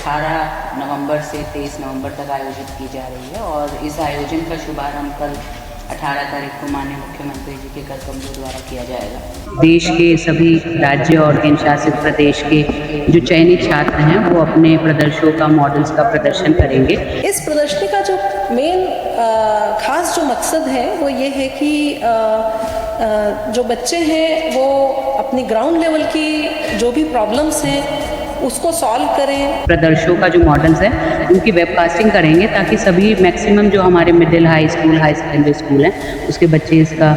18 नवंबर से 23 नवंबर तक आयोजित की जा रही है और इस आयोजन का शुभारंभ कल 18 तारीख को माननीय मुख्यमंत्री जी के कर कमलों द्वारा किया जाएगा। देश के सभी राज्य और केंद्र शासित प्रदेश के जो चयनित छात्र हैं वो अपने प्रदर्शनों का मॉडल्स का प्रदर्शन करेंगे। इस प्रदर्शनी का जो मेन खास जो मकसद है वो ये है कि जो बच्चे हैं वो अपनी ग्राउंड लेवल की जो भी प्रॉब्लम्स हैं उसको सॉल्व करें। प्रदर्शनों का जो मॉडल्स हैं उनकी वेबकास्टिंग करेंगे ताकि सभी मैक्सिमम जो हमारे middle high school high secondary school हैं उसके बच्चे इसका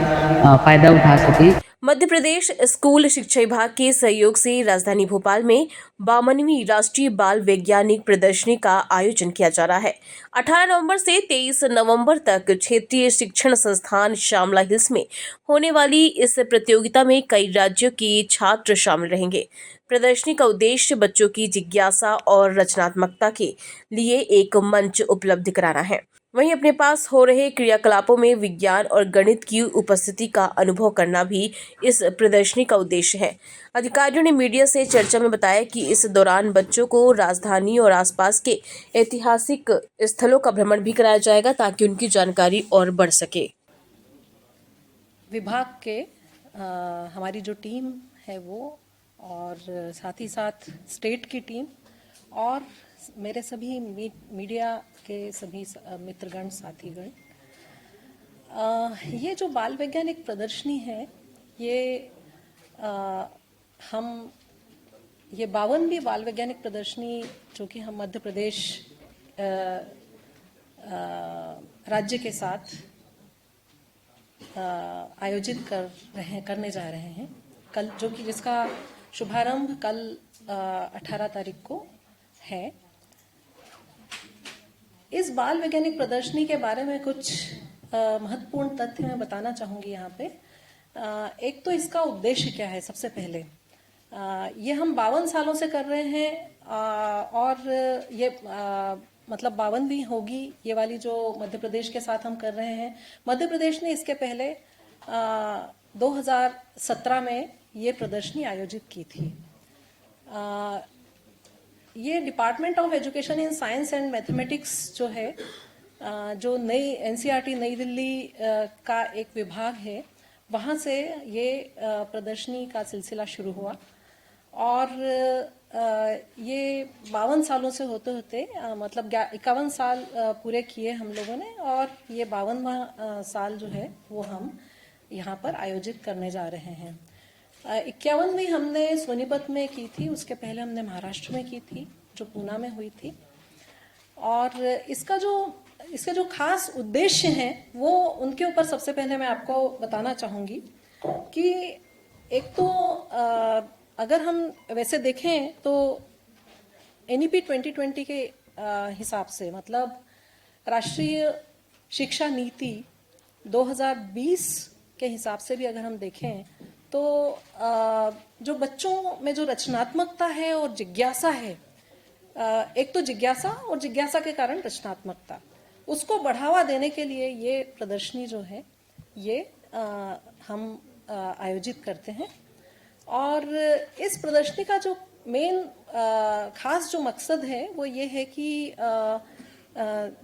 फ़ायदा उठा सकें। मध्य प्रदेश स्कूल शिक्षा विभाग के सहयोग से राजधानी भोपाल में 52वीं राष्ट्रीय बाल वैज्ञानिक प्रदर्शनी का आयोजन किया जा रहा है। 18 नवंबर से 23 नवंबर तक क्षेत्रीय शिक्षण संस्थान श्यामला हिल्स में होने वाली इस प्रतियोगिता में कई राज्यों के छात्र शामिल रहेंगे। प्रदर्शनी का उद्देश्य बच्चों की जिज्ञासा और रचनात्मकता के लिए एक मंच उपलब्ध कराना है। वहीं अपने पास हो रहे क्रियाकलापों में विज्ञान और गणित की उपस्थिति का अनुभव करना भी इस प्रदर्शनी का उद्देश्य है। अधिकारियों ने मीडिया से चर्चा में बताया कि इस दौरान बच्चों को राजधानी और आसपास के ऐतिहासिक स्थलों का भ्रमण भी कराया जाएगा ताकि उनकी जानकारी और बढ़ सके। विभाग के हमारी जो टीम है वो और साथ ही साथ स्टेट की टीम और मेरे सभी मीडिया के सभी मित्रगण साथीगण, ये जो बाल वैज्ञानिक प्रदर्शनी है ये हम ये 52वीं बाल वैज्ञानिक प्रदर्शनी जो कि हम मध्य प्रदेश राज्य के साथ आयोजित करने जा रहे हैं कल, जो कि जिसका शुभारंभ कल 18 तारीख को है। इस बाल वैज्ञानिक प्रदर्शनी के बारे में कुछ महत्वपूर्ण तथ्य मैं बताना चाहूँगी यहाँ पे। एक तो इसका उद्देश्य क्या है। सबसे पहले ये हम 52 सालों से कर रहे हैं और ये मतलब 52वीं होगी ये वाली जो मध्य प्रदेश के साथ हम कर रहे हैं। मध्य प्रदेश ने इसके पहले 2017 में ये प्रदर्शनी आयोजित की थी। ये department of education in science and mathematics जो है, जो नई एनसीईआरटी नई दिल्ली का एक विभाग है, वहाँ से ये प्रदर्शनी का सिलसिला शुरू हुआ और ये 52 सालों से होते होते मतलब 51 साल पूरे किए हम लोगों ने और ये 52वां साल जो है वो हम यहाँ पर आयोजित करने जा रहे हैं। 51वीं हमने सोनीपत में की थी, उसके पहले हमने महाराष्ट्र में की थी जो पूना में हुई थी। और इसका जो खास उद्देश्य हैं वो उनके ऊपर सबसे पहले मैं आपको बताना चाहूँगी कि एक तो अगर हम वैसे देखें तो एनईपी 2020 के हिसाब से मतलब राष्ट्रीय शिक्षा नीति 2020 के हिसाब से भी अगर हम देखें तो जो बच्चों में जो रचनात्मकता है और जिज्ञासा है, एक तो जिज्ञासा और जिज्ञासा के कारण रचनात्मकता, उसको बढ़ावा देने के लिए ये प्रदर्शनी जो है ये हम आयोजित करते हैं। और इस प्रदर्शनी का जो मेन खास जो मकसद है वो ये है कि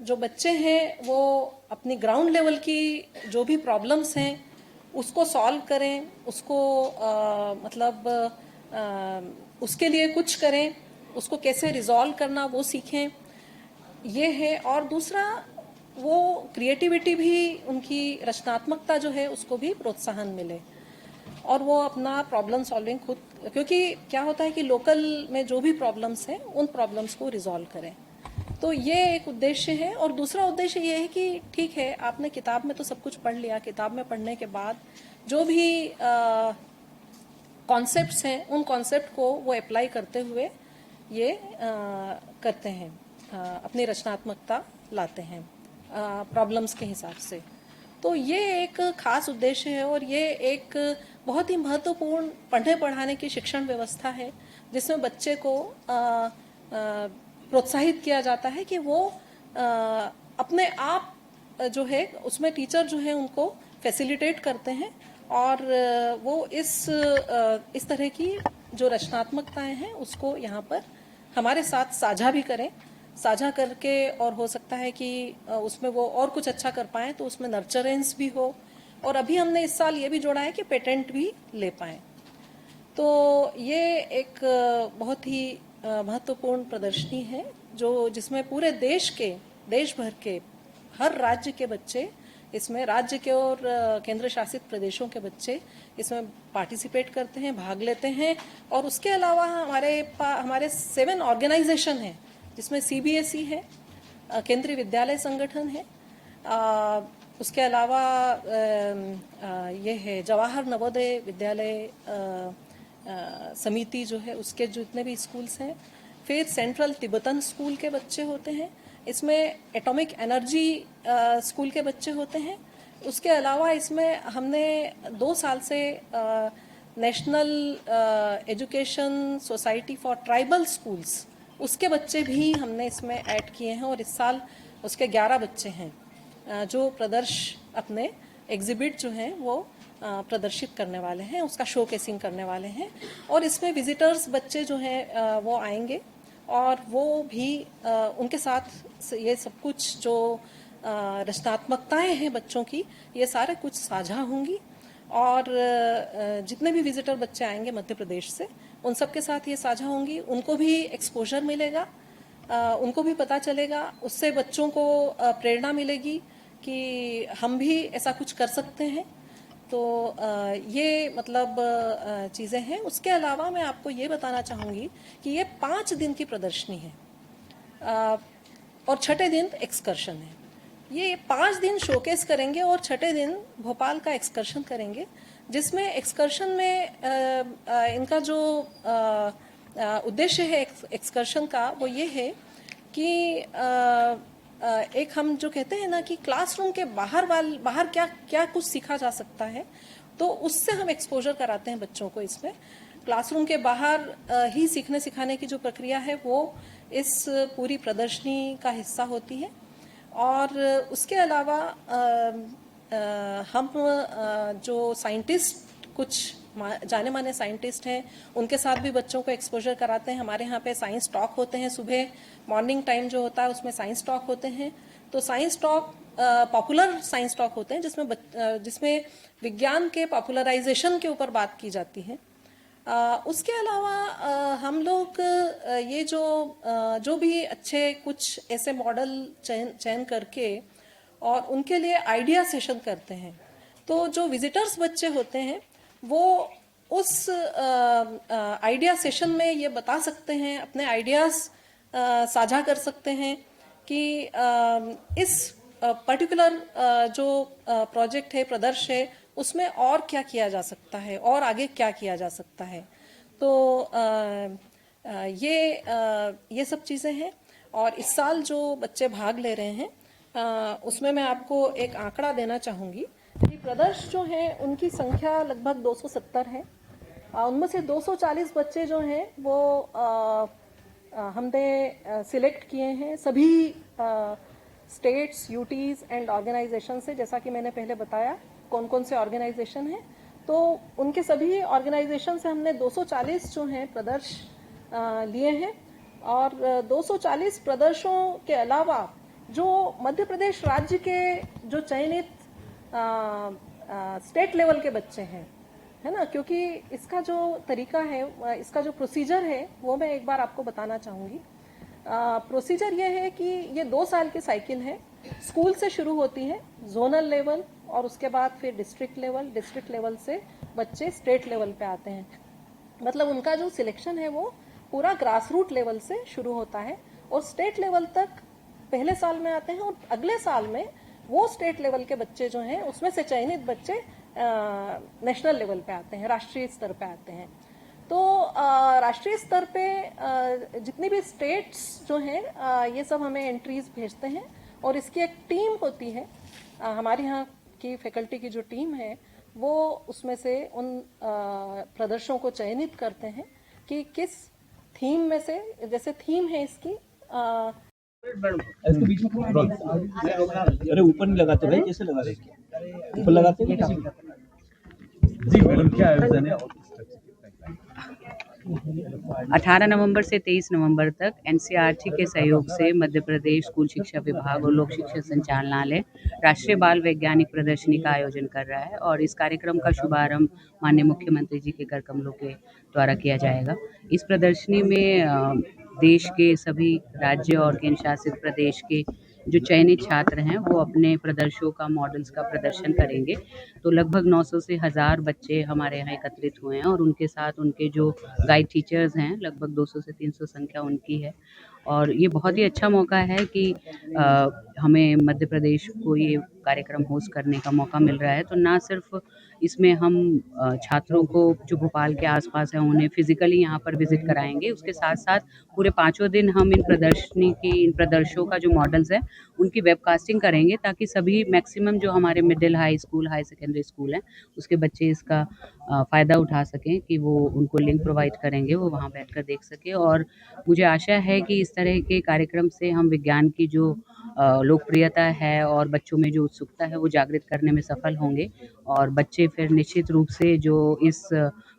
जो बच्चे हैं वो अपनी ग्राउंड लेवल की जो भी प्रॉब्लम्स हैं उसको सॉल्व करें, उसको उसके लिए कुछ करें, उसको कैसे रिजॉल्व करना वो सीखें, ये है। और दूसरा वो क्रिएटिविटी भी, उनकी रचनात्मकता जो है उसको भी प्रोत्साहन मिले और वो अपना प्रॉब्लम सॉल्विंग खुद, क्योंकि क्या होता है कि लोकल में जो भी प्रॉब्लम्स हैं उन प्रॉब्लम्स को रिजॉल्व करें। तो ये एक उद्देश्य है। और दूसरा उद्देश्य ये है कि ठीक है आपने किताब में तो सब कुछ पढ़ लिया, किताब में पढ़ने के बाद जो भी कॉन्सेप्ट्स हैं उन कॉन्सेप्ट को वो अप्लाई करते हुए ये करते हैं, अपनी रचनात्मकता लाते हैं प्रॉब्लम्स के हिसाब से। तो ये एक खास उद्देश्य है और ये एक बहुत ही महत्वपूर्ण पढ़ने पढ़ाने की शिक्षण व्यवस्था है जिसमें बच्चे को प्रोत्साहित किया जाता है कि वो अपने आप जो है उसमें टीचर जो है उनको फैसिलिटेट करते हैं और वो इस तरह की जो रचनात्मकताएं हैं उसको यहाँ पर हमारे साथ साझा भी करें, साझा करके, और हो सकता है कि उसमें वो और कुछ अच्छा कर पाएँ तो उसमें नर्चरेंस भी हो, और अभी हमने इस साल ये भी जोड़ा है कि पेटेंट भी ले पाएँ। तो ये एक बहुत ही महत्वपूर्ण प्रदर्शनी है जो जिसमें पूरे देश भर के हर राज्य के बच्चे इसमें, राज्य के और केंद्र शासित प्रदेशों के बच्चे इसमें पार्टिसिपेट करते हैं, भाग लेते हैं। और उसके अलावा हमारे 7 ऑर्गेनाइजेशन हैं जिसमें CBSE है, केंद्रीय विद्यालय संगठन है, उसके अलावा ये है जवाहर नवोदय विद्यालय समिति जो है उसके जितने भी स्कूल्स हैं, फिर सेंट्रल तिब्बतन स्कूल के बच्चे होते हैं, इसमें एटॉमिक एनर्जी स्कूल के बच्चे होते हैं। उसके अलावा इसमें हमने 2 साल से national education society for tribal schools उसके बच्चे भी हमने इसमें ऐड किए हैं, और इस साल उसके 11 बच्चे हैं जो अपने एग्जिबिट जो हैं वो प्रदर्शित करने वाले हैं, उसका शोकेसिंग करने वाले हैं। और इसमें विजिटर्स बच्चे जो हैं वो आएंगे, और वो भी उनके साथ ये सब कुछ जो रचनात्मकताएं हैं बच्चों की, ये सारे कुछ साझा होंगी। और जितने भी विजिटर बच्चे आएंगे मध्य प्रदेश से, उन सब के साथ ये साझा होंगी, उनको भी एक्सपोजर मिलेगा, उनको भी पता चलेगा, उससे बच्चों को प्रेरणा मिलेगी कि हम भी ऐसा कुछ कर सकते हैं। तो ये मतलब चीज़ें हैं। उसके अलावा मैं आपको ये बताना चाहूँगी कि ये 5 दिन की प्रदर्शनी है, और छठे दिन एक्सकर्शन है। ये 5 दिन शोकेस करेंगे और छठे दिन भोपाल का एक्सकर्शन करेंगे, जिसमें एक्सकर्शन में इनका जो उद्देश्य है एक्सकर्शन का वो ये है कि एक हम जो कहते हैं ना कि क्लासरूम के बाहर क्या क्या कुछ सीखा जा सकता है, तो उससे हम एक्सपोजर कराते हैं बच्चों को। इसमें क्लासरूम के बाहर ही सीखने सिखाने की जो प्रक्रिया है वो इस पूरी प्रदर्शनी का हिस्सा होती है। और उसके अलावा हम जो साइंटिस्ट, कुछ जाने माने साइंटिस्ट हैं, उनके साथ भी बच्चों को एक्सपोजर कराते हैं। हमारे यहाँ पे साइंस टॉक होते हैं, सुबह मॉर्निंग टाइम जो होता है उसमें साइंस टॉक होते हैं। तो science talk popular science talk होते हैं जिसमें विज्ञान के पॉपुलराइजेशन के ऊपर बात की जाती है। उसके अलावा हम लोग ये जो भी अच्छे कुछ ऐसे मॉडल चयन करके और उनके लिए आइडिया सेशन करते हैं। तो जो विजिटर्स बच्चे होते हैं वो उस आइडिया सेशन में ये बता सकते हैं, अपने आइडियाज साझा कर सकते हैं कि इस पर्टिकुलर जो प्रोजेक्ट है, प्रदर्श है, उसमें और क्या किया जा सकता है और आगे क्या किया जा सकता है। तो ये सब चीज़ें हैं। और इस साल जो बच्चे भाग ले रहे हैं उसमें मैं आपको एक आंकड़ा देना चाहूँगी कि प्रदर्श जो हैं उनकी संख्या लगभग 270 है। उनमें से 240 बच्चे जो हैं वो हमने सिलेक्ट किए हैं सभी स्टेट्स, यूटीज एंड ऑर्गेनाइजेशन से। जैसा कि मैंने पहले बताया कौन कौन से ऑर्गेनाइजेशन हैं, तो उनके सभी ऑर्गेनाइजेशन से हमने 240 जो हैं प्रदर्श लिए हैं। और 240 प्रदर्शों के अलावा जो मध्य प्रदेश राज्य के जो चयनित स्टेट लेवल के बच्चे हैं, है ना, क्योंकि इसका जो तरीका है, इसका जो प्रोसीजर है वो मैं एक बार आपको बताना चाहूँगी। प्रोसीजर ये है कि ये 2 साल की साइकिल है। स्कूल से शुरू होती है, जोनल लेवल, और उसके बाद फिर डिस्ट्रिक्ट लेवल से बच्चे स्टेट लेवल पे आते हैं। मतलब उनका जो सिलेक्शन है वो पूरा ग्रास रूट लेवल से शुरू होता है और स्टेट लेवल तक पहले साल में आते हैं, और अगले साल में वो स्टेट लेवल के बच्चे जो हैं उसमें से चयनित बच्चे नेशनल लेवल पे आते हैं, राष्ट्रीय स्तर पे आते हैं। तो राष्ट्रीय स्तर पे जितनी भी स्टेट्स जो हैं ये सब हमें एंट्रीज भेजते हैं, और इसकी एक टीम होती है, हमारे यहाँ की फैकल्टी की जो टीम है वो उसमें से उन प्रदर्शनों को चयनित करते हैं कि किस थीम में से, जैसे थीम है इसकी इसके बीच में अरे ऊपर नहीं लगाते भाई, कैसे लगा रहे? ऊपर लगाते हैं जी मैडम, क्या आयोजन है? 18 नवंबर से 23 नवंबर तक एनसीईआरटी के सहयोग से मध्य प्रदेश स्कूल शिक्षा विभाग और लोक शिक्षा संचालनालय राष्ट्रीय बाल वैज्ञानिक प्रदर्शनी का आयोजन कर रहा है और इस कार्यक्रम का शुभारंभ माननीय मुख्यमंत्री जी के कर कमलों के द्वारा किया जाएगा। इस प्रदर्शनी में देश के सभी राज्य और केंद्र शासित प्रदेश के जो चयनित छात्र हैं वो अपने प्रदर्शों का मॉडल्स का प्रदर्शन करेंगे। तो लगभग 900 से 1000 बच्चे हमारे यहाँ एकत्रित हुए हैं और उनके साथ उनके जो गाइड टीचर्स हैं लगभग 200 से 300 संख्या उनकी है। और ये बहुत ही अच्छा मौका है कि हमें मध्य प्रदेश को ये कार्यक्रम होस्ट करने का मौका मिल रहा है। तो ना सिर्फ इसमें हम छात्रों को जो भोपाल के आसपास हैं उन्हें फिजिकली यहाँ पर विजिट कराएंगे, उसके साथ साथ पूरे 5 दिन हम इन प्रदर्शों का जो मॉडल्स है उनकी वेबकास्टिंग करेंगे ताकि सभी मैक्सिमम जो हमारे middle high school high secondary school हैं उसके बच्चे इसका फ़ायदा उठा सकें कि वो उनको लिंक प्रोवाइड करेंगे, वो वहाँ बैठकर देख सकें। और मुझे आशा है कि इस तरह के कार्यक्रम से हम विज्ञान की जो लोकप्रियता है और बच्चों में जो उत्सुकता है वो जागृत करने में सफल होंगे और बच्चे फिर निश्चित रूप से जो इस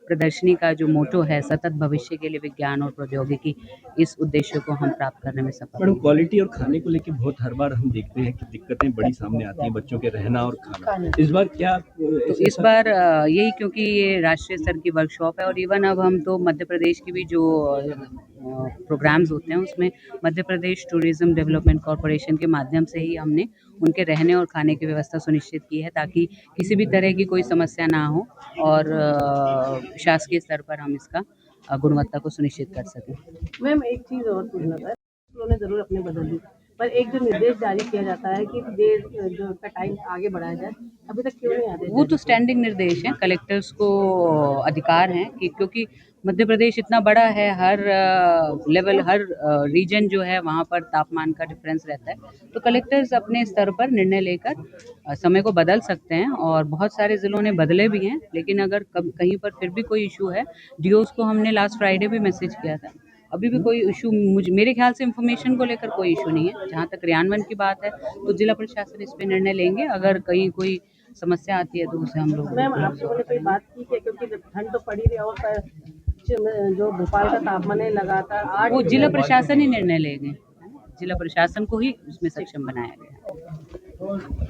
प्रदर्शनी का जो मोटो है सतत भविष्य के लिए विज्ञान और प्रौद्योगिकी, इस उद्देश्य को हम प्राप्त करने में सफल मैडम होंगे। क्वालिटी और खाने को लेके बहुत हर बार हम देखते हैं कि दिक्कतें बड़ी सामने आती हैं बच्चों के रहना और खाना। इस बार क्या तो इस बार यही क्योंकि ये राष्ट्रीय स्तर की वर्कशॉप है और इवन अब हम तो मध्य प्रदेश की भी जो प्रोग्राम्स होते हैं उसमें Madhya Pradesh tourism development corporation के माध्यम से ही हमने उनके रहने और खाने की व्यवस्था सुनिश्चित की है ताकि किसी भी तरह की कोई समस्या ना हो और शासकीय स्तर पर हम इसका गुणवत्ता को सुनिश्चित कर सकें। मैम एक चीज़ और पूछना था, उन्होंने ज़रूर अपने बदल दी, पर एक जो निर्देश जारी किया जाता है कि देर जो उसका टाइम आगे बढ़ाया जाए, अभी तक क्यों नहीं आदेश? वो तो स्टैंडिंग निर्देश हैं, कलेक्टर्स को अधिकार हैं कि क्योंकि मध्य प्रदेश इतना बड़ा है, हर लेवल हर रीजन जो है वहाँ पर तापमान का डिफरेंस रहता है, तो कलेक्टर्स अपने स्तर पर निर्णय लेकर समय को बदल सकते हैं और बहुत सारे ज़िलों ने बदले भी हैं। लेकिन अगर कहीं पर फिर भी कोई इशू है, डीओस को हमने लास्ट फ्राइडे भी मैसेज किया था, अभी भी कोई इशू मेरे ख्याल से इन्फॉर्मेशन को लेकर कोई इशू नहीं है। जहाँ तक क्रियान्वयन की बात है तो जिला प्रशासन इस पे निर्णय लेंगे, अगर कहीं कोई समस्या आती है तो उसे हम लोग मैम आपसे मैंने कोई बात की है क्योंकि ठंड तो पड़ी रही और जो भोपाल का तापमान है लगातार 8 वो जिला प्रशासन ही निर्णय लेंगे, जिला प्रशासन को ही उसमें सक्षम बनाया गया है।